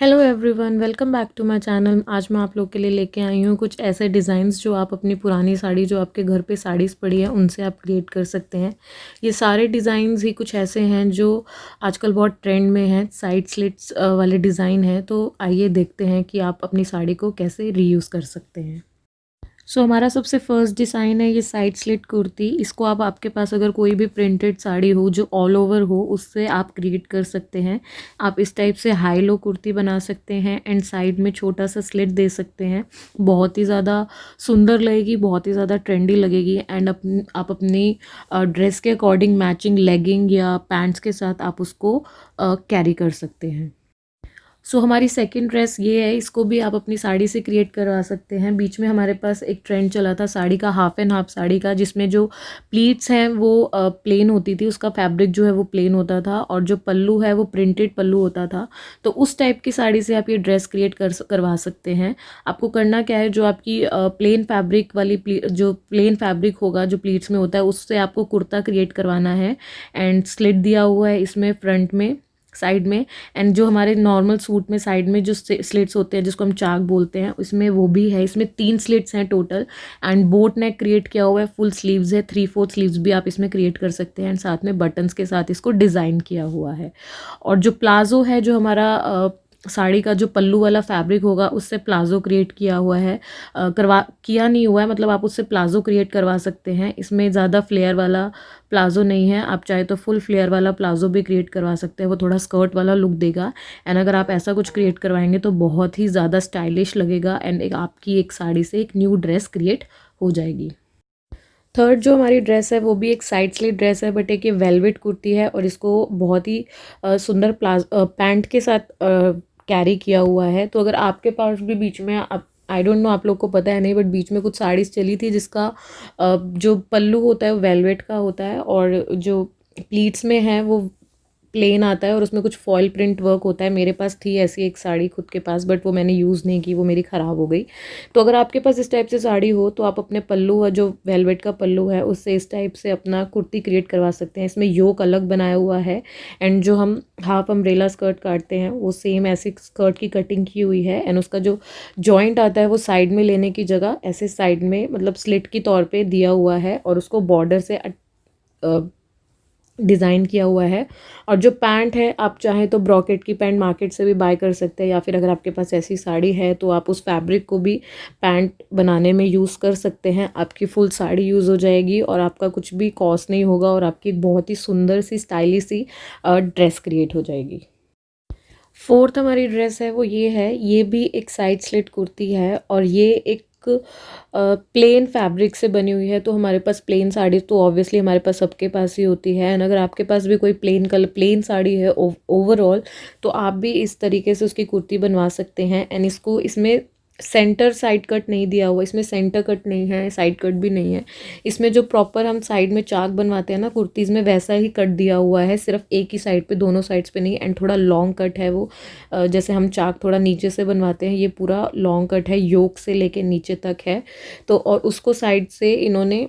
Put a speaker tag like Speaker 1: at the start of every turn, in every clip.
Speaker 1: Hello everyone, welcome back to my channel. आज मैं आप लोग के लिए लेके आई हूँ कुछ ऐसे डिज़ाइंस जो आप अपनी पुरानी साड़ी जो आपके घर पे साड़ीज़ पड़ी है उनसे आप क्रिएट कर सकते हैं। ये सारे डिज़ाइंस ही कुछ ऐसे हैं जो आजकल बहुत ट्रेंड में हैं। साइड स्लिट्स वाले डिज़ाइन हैं, तो आइए देखते हैं कि आप अपनी साड़ी को कैसे रीयूज़ कर सकते हैं। सो हमारा सबसे फर्स्ट डिज़ाइन है ये साइड स्लिट कुर्ती। इसको आप आपके पास अगर कोई भी प्रिंटेड साड़ी हो जो ऑल ओवर हो उससे आप क्रिएट कर सकते हैं। आप इस टाइप से हाई लो कुर्ती बना सकते हैं एंड साइड में छोटा सा स्लिट दे सकते हैं। बहुत ही ज़्यादा सुंदर लगेगी, बहुत ही ज़्यादा ट्रेंडी लगेगी एंड आप अपनी ड्रेस के अकॉर्डिंग मैचिंग लेगिंग या पैंट्स के साथ आप उसको कैरी कर सकते हैं। सो हमारी सेकंड ड्रेस ये है, इसको भी आप अपनी साड़ी से क्रिएट करवा सकते हैं। बीच में हमारे पास एक ट्रेंड चला था साड़ी का, हाफ एंड हाफ साड़ी का, जिसमें जो प्लीट्स हैं वो प्लेन होती थी, उसका फैब्रिक जो है वो प्लेन होता था और जो पल्लू है वो प्रिंटेड पल्लू होता था। तो उस टाइप की साड़ी से आप ये ड्रेस क्रिएट करवा सकते हैं। आपको करना क्या है, जो आपकी प्लेन फैब्रिक वाली जो प्लेन फैब्रिक होगा जो प्लीट्स में होता है उससे आपको कुर्ता क्रिएट करवाना है एंड स्लिट दिया हुआ है इसमें फ्रंट में, साइड में। एंड जो हमारे नॉर्मल सूट में साइड में जो स्लिट्स होते हैं जिसको हम चाक बोलते हैं, इसमें वो भी है। इसमें 3 स्लिट्स हैं total and boat neck create किया हुआ है। फुल स्लीव्स है, 3/4 स्लीव्स भी आप इसमें क्रिएट कर सकते हैं एंड साथ में बटन्स के साथ इसको डिज़ाइन किया हुआ है। और जो प्लाजो है, जो हमारा साड़ी का जो पल्लू वाला फैब्रिक होगा उससे प्लाजो क्रिएट किया हुआ है, किया नहीं हुआ है, मतलब आप उससे प्लाजो क्रिएट करवा सकते हैं। इसमें ज़्यादा फ्लेयर वाला प्लाजो नहीं है, आप चाहे तो फुल फ्लेयर वाला प्लाजो भी क्रिएट करवा सकते हैं, वो थोड़ा स्कर्ट वाला लुक देगा। एंड अगर आप ऐसा कुछ क्रिएट करवाएंगे तो बहुत ही ज़्यादा स्टाइलिश लगेगा एंड आपकी एक साड़ी से एक न्यू ड्रेस क्रिएट हो जाएगी। थर्ड जो हमारी ड्रेस है वो भी एक साइड स्लिट ड्रेस है, बट एक ये वेलवेट कुर्ती है और इसको बहुत ही सुंदर पैंट के साथ कैरी किया हुआ है। तो अगर आपके पास भी बीच में, आप आई डोंट नो आप लोग को पता है नहीं, बट बीच में कुछ साड़ीज़ चली थी जिसका जो पल्लू होता है वो वेलवेट का होता है और जो प्लीट्स में है वो प्लेन आता है और उसमें कुछ फॉयल प्रिंट वर्क होता है। मेरे पास थी ऐसी एक साड़ी खुद के पास, बट वो मैंने यूज़ नहीं की, वो मेरी ख़राब हो गई। तो अगर आपके पास इस टाइप से साड़ी हो तो आप अपने पल्लू, जो वेलवेट का पल्लू है, उससे इस टाइप से अपना कुर्ती क्रिएट करवा सकते हैं। इसमें योक अलग बनाया हुआ है एंड जो हम हाफ अम्ब्रेला स्कर्ट काटते हैं वो सेम ऐसी स्कर्ट की कटिंग की हुई है एंड उसका जो जॉइंट आता है वो साइड में लेने की जगह ऐसे साइड में, मतलब स्लिट की तौर पर दिया हुआ है और उसको बॉर्डर से डिज़ाइन किया हुआ है। और जो पैंट है, आप चाहें तो ब्रॉकेट की पैंट मार्केट से भी बाय कर सकते हैं या फिर अगर आपके पास ऐसी साड़ी है तो आप उस फैब्रिक को भी पैंट बनाने में यूज़ कर सकते हैं। आपकी फुल साड़ी यूज़ हो जाएगी और आपका कुछ भी कॉस्ट नहीं होगा और आपकी बहुत ही सुंदर सी स्टाइलिश सी ड्रेस क्रिएट हो जाएगी। फोर्थ हमारी ड्रेस है वो ये है, ये भी एक साइड स्लिट कुर्ती है और ये एक प्लेन फैब्रिक से बनी हुई है। तो हमारे पास प्लेन साड़ी तो ऑब्वियसली हमारे पास सबके पास ही होती है एंड अगर आपके पास भी कोई प्लेन साड़ी है ओवरऑल तो आप भी इस तरीके से उसकी कुर्ती बनवा सकते हैं। एंड इसको, इसमें सेंटर साइड कट नहीं दिया हुआ, इसमें सेंटर कट नहीं है, साइड कट भी नहीं है। इसमें जो प्रॉपर हम साइड में चाक बनवाते हैं ना कुर्तीज़ में, वैसा ही कट दिया हुआ है, सिर्फ एक ही साइड पे, दोनों साइड्स पे नहीं। एंड थोड़ा लॉन्ग कट है वो, जैसे हम चाक थोड़ा नीचे से बनवाते हैं, ये पूरा लॉन्ग कट है, योक से लेके नीचे तक है। तो और उसको साइड से इन्होंने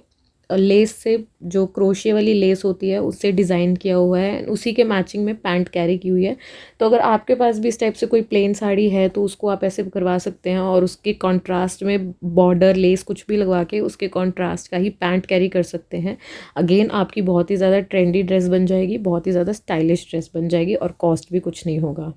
Speaker 1: लेस से, जो क्रोशिया वाली लेस होती है उससे डिज़ाइन किया हुआ है, उसी के मैचिंग में पैंट कैरी की हुई है। तो अगर आपके पास भी इस टाइप से कोई प्लेन साड़ी है तो उसको आप ऐसे करवा सकते हैं और उसके कॉन्ट्रास्ट में बॉर्डर लेस कुछ भी लगवा के उसके कॉन्ट्रास्ट का ही पैंट कैरी कर सकते हैं। अगेन आपकी बहुत ही ज़्यादा ट्रेंडी ड्रेस बन जाएगी, बहुत ही ज़्यादा स्टाइलिश ड्रेस बन जाएगी और कॉस्ट भी कुछ नहीं होगा।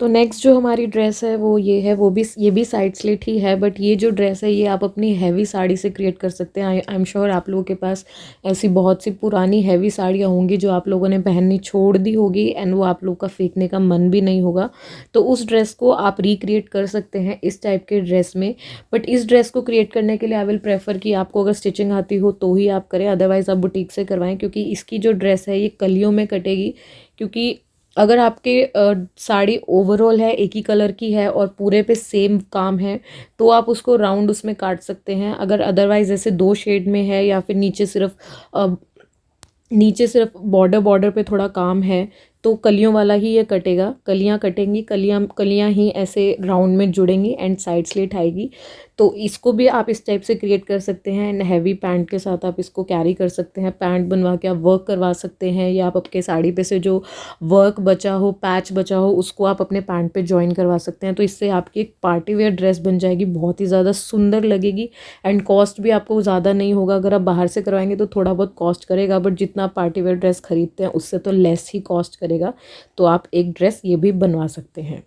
Speaker 1: तो नेक्स्ट जो हमारी ड्रेस है वो ये है, ये भी साइड स्लिट ही है, बट ये जो ड्रेस है ये आप अपनी हैवी साड़ी से क्रिएट कर सकते हैं। आई एम श्योर आप लोगों के पास ऐसी बहुत सी पुरानी हैवी साड़ियाँ होंगी जो आप लोगों ने पहननी छोड़ दी होगी एंड वो आप लोग का फेंकने का मन भी नहीं होगा। तो उस ड्रेस को आप रिक्रिएट कर सकते हैं इस टाइप के ड्रेस में। बट इस ड्रेस को क्रिएट करने के लिए आई विल प्रेफर कि आपको अगर स्टिचिंग आती हो तो ही आप करें, अदरवाइज़ आप बुटीक से करवाएं, क्योंकि इसकी जो ड्रेस है ये कलियों में कटेगी। क्योंकि अगर आपके साड़ी ओवरऑल है, एक ही कलर की है और पूरे पे सेम काम है तो आप उसको राउंड उसमें काट सकते हैं। अगर अदरवाइज जैसे 2 शेड में है या फिर नीचे सिर्फ बॉर्डर पे थोड़ा काम है तो कलियों वाला ही ये कटेगा, कलियाँ कटेंगी, कलियाँ ही ऐसे राउंड में जुड़ेंगी एंड साइड स्लिट आएगी। तो इसको भी आप इस टाइप से क्रिएट कर सकते हैं एंड हैवी पैंट के साथ आप इसको कैरी कर सकते हैं। पैंट बनवा के आप वर्क करवा सकते हैं, या आप आपके साड़ी पे से जो वर्क बचा हो, पैच बचा हो, उसको आप अपने पैंट पे जॉइन करवा सकते हैं। तो इससे आपकी एक पार्टी वेयर ड्रेस बन जाएगी, बहुत ही ज़्यादा सुंदर लगेगी एंड कॉस्ट भी आपको ज़्यादा नहीं होगा। अगर आप बाहर से करवाएंगे तो थोड़ा बहुत कॉस्ट करेगा, बट जितना आप पार्टी वेयर ड्रेस खरीदते हैं उससे तो लेस ही कॉस्ट करेगा। तो आप एक ड्रेस ये भी बनवा सकते हैं।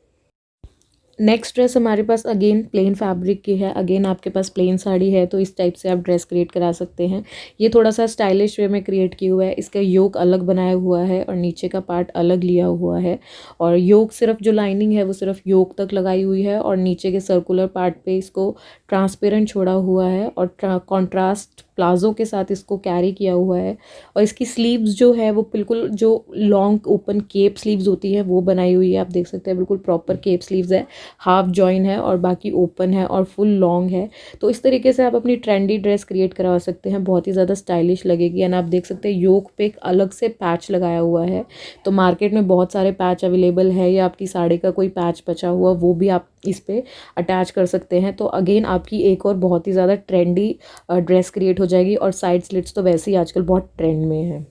Speaker 1: नेक्स्ट ड्रेस हमारे पास अगेन प्लेन फैब्रिक की है। अगेन आपके पास प्लेन साड़ी है तो इस टाइप से आप ड्रेस क्रिएट करा सकते हैं। ये थोड़ा सा स्टाइलिश वे में क्रिएट किया हुआ है। इसका योक अलग बनाया हुआ है और नीचे का पार्ट अलग लिया हुआ है, और योक सिर्फ जो लाइनिंग है वो सिर्फ योक तक लगाई हुई है, और नीचे के सर्कुलर पार्ट पे इसको ट्रांसपेरेंट छोड़ा हुआ है और कॉन्ट्रास्ट प्लाजो के साथ इसको कैरी किया हुआ है। और इसकी स्लीव्स जो है वो बिल्कुल जो लॉन्ग ओपन केप स्लीव्स होती है वो बनाई हुई है। आप देख सकते हैं बिल्कुल प्रॉपर केप स्लीव्स है, हाफ जॉइन है और बाकी ओपन है और फुल लॉन्ग है। तो इस तरीके से आप अपनी ट्रेंडी ड्रेस क्रिएट करवा सकते हैं, बहुत ही ज़्यादा स्टाइलिश लगेगी। एंड आप देख सकते हैं योक पे एक अलग से पैच लगाया हुआ है। तो मार्केट में बहुत सारे पैच अवेलेबल है, या आपकी साड़ी का कोई पैच बचा हुआ वो भी आप इस पे अटैच कर सकते हैं। तो अगेन आपकी एक और बहुत ही ज़्यादा ट्रेंडी ड्रेस क्रिएट हो जाएगी। और साइड स्लिट्स तो वैसे ही आजकल बहुत ट्रेंड में है।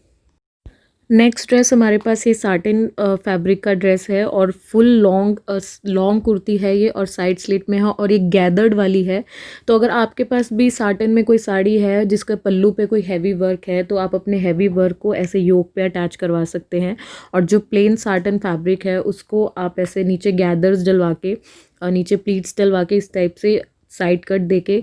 Speaker 1: नेक्स्ट ड्रेस हमारे पास ये साटिन फैब्रिक का ड्रेस है और फुल लॉन्ग कुर्ती है ये, और साइड स्लिट में है और ये गैदर्ड वाली है। तो अगर आपके पास भी साटिन में कोई साड़ी है जिसका पल्लू पे कोई हैवी वर्क है तो आप अपने हैवी वर्क को ऐसे योक पे अटैच करवा सकते हैं। और जो प्लेन साटिन फैब्रिक है उसको आप ऐसे नीचे गैदर्स डलवा के नीचे प्लीट्स डलवा के इस टाइप से साइड कट देके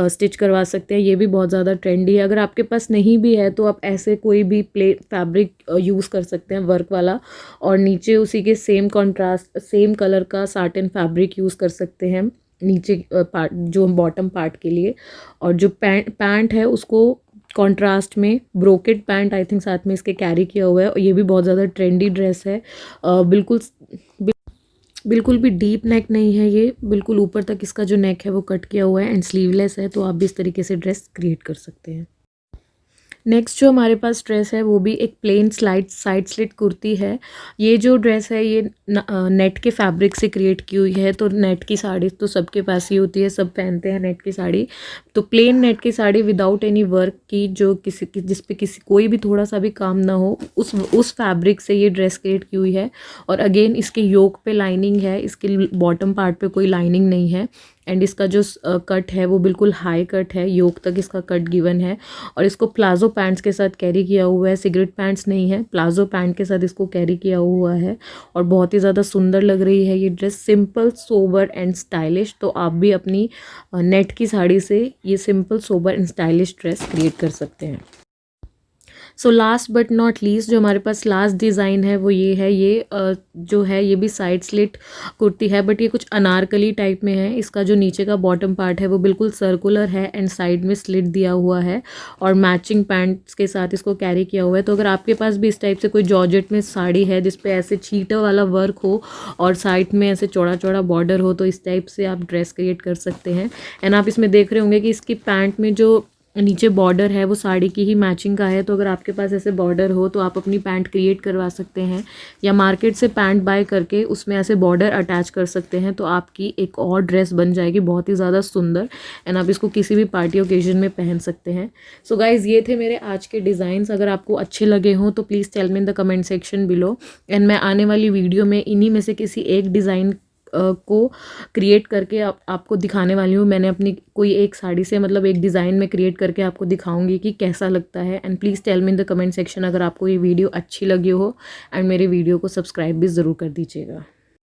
Speaker 1: स्टिच करवा सकते हैं। ये भी बहुत ज़्यादा ट्रेंडी है। अगर आपके पास नहीं भी है तो आप ऐसे कोई भी फैब्रिक यूज़ कर सकते हैं वर्क वाला, और नीचे उसी के सेम कॉन्ट्रास्ट सेम कलर का साटिन फैब्रिक यूज़ कर सकते हैं नीचे पार्ट जो बॉटम पार्ट के लिए। और जो पैंट है उसको कॉन्ट्रास्ट में ब्रोकेड पैंट आई थिंक साथ में इसके कैरी किया हुआ है। और ये भी बहुत ज़्यादा ट्रेंडी ड्रेस है। बिल्कुल भी डीप नेक नहीं है, ये बिल्कुल ऊपर तक इसका जो नेक है वो कट किया हुआ है एंड स्लीवलेस है। तो आप भी इस तरीके से ड्रेस क्रिएट कर सकते हैं। नेक्स्ट जो हमारे पास ड्रेस है वो भी एक प्लेन साइड स्लिट कुर्ती है। ये जो ड्रेस है ये नेट के फैब्रिक से क्रिएट की हुई है। तो नेट की साड़ी तो सबके पास ही होती है, सब पहनते हैं नेट की साड़ी। तो प्लेन नेट की साड़ी विदाउट एनी वर्क की, जो जिस पे कोई भी थोड़ा सा भी काम ना हो, उस फैब्रिक से ये ड्रेस क्रिएट की हुई है। और अगेन इसके योक पे लाइनिंग है, इसके बॉटम पार्ट पे कोई लाइनिंग नहीं है। एंड इसका जो कट है वो बिल्कुल हाई कट है, योक तक इसका कट गिवन है। और इसको प्लाजो पैंट्स के साथ कैरी किया हुआ है, सिगरेट पैंट्स नहीं है, प्लाजो पैंट के साथ इसको कैरी किया हुआ है। और बहुत ही ज़्यादा सुंदर लग रही है ये dress, simple sober and stylish. तो आप भी अपनी नेट की साड़ी से ये simple sober and stylish dress create कर सकते हैं। So last but not least जो हमारे पास लास्ट डिज़ाइन है वो ये है। ये जो है ये भी साइड स्लिट कुर्ती है, बट ये कुछ अनारकली टाइप में है। इसका जो नीचे का बॉटम पार्ट है वो बिल्कुल सर्कुलर है एंड साइड में स्लिट दिया हुआ है, और मैचिंग पैंट्स के साथ इसको कैरी किया हुआ है। तो अगर आपके पास भी इस टाइप से कोई जॉर्जेट में साड़ी है जिसपे ऐसे छीटा वाला वर्क हो और साइड में ऐसे चौड़ा चौड़ा बॉर्डर हो, तो इस टाइप से आप ड्रेस क्रिएट कर सकते हैं। एंड आप इसमें देख रहे होंगे कि इसकी पैंट में जो नीचे बॉर्डर है वो साड़ी की ही मैचिंग का है। तो अगर आपके पास ऐसे बॉर्डर हो तो आप अपनी पैंट क्रिएट करवा सकते हैं, या मार्केट से पैंट बाय करके उसमें ऐसे बॉर्डर अटैच कर सकते हैं। तो आपकी एक और ड्रेस बन जाएगी बहुत ही ज़्यादा सुंदर, एंड आप इसको किसी भी पार्टी ओकेजन में पहन सकते हैं। सो गाइज़ ये थे मेरे आज के डिज़ाइंस। अगर आपको अच्छे लगे हों तो please tell me in the comment section below, and मैं आने वाली वीडियो में इन्हीं में से किसी एक डिज़ाइन को क्रिएट करके आपको दिखाने वाली हूँ। मैंने अपनी कोई एक साड़ी से मतलब एक डिज़ाइन में क्रिएट करके आपको दिखाऊंगी कि कैसा लगता है। And please tell me in the comment section अगर आपको ये वीडियो अच्छी लगी हो, एंड मेरे वीडियो को सब्सक्राइब भी ज़रूर कर दीजिएगा।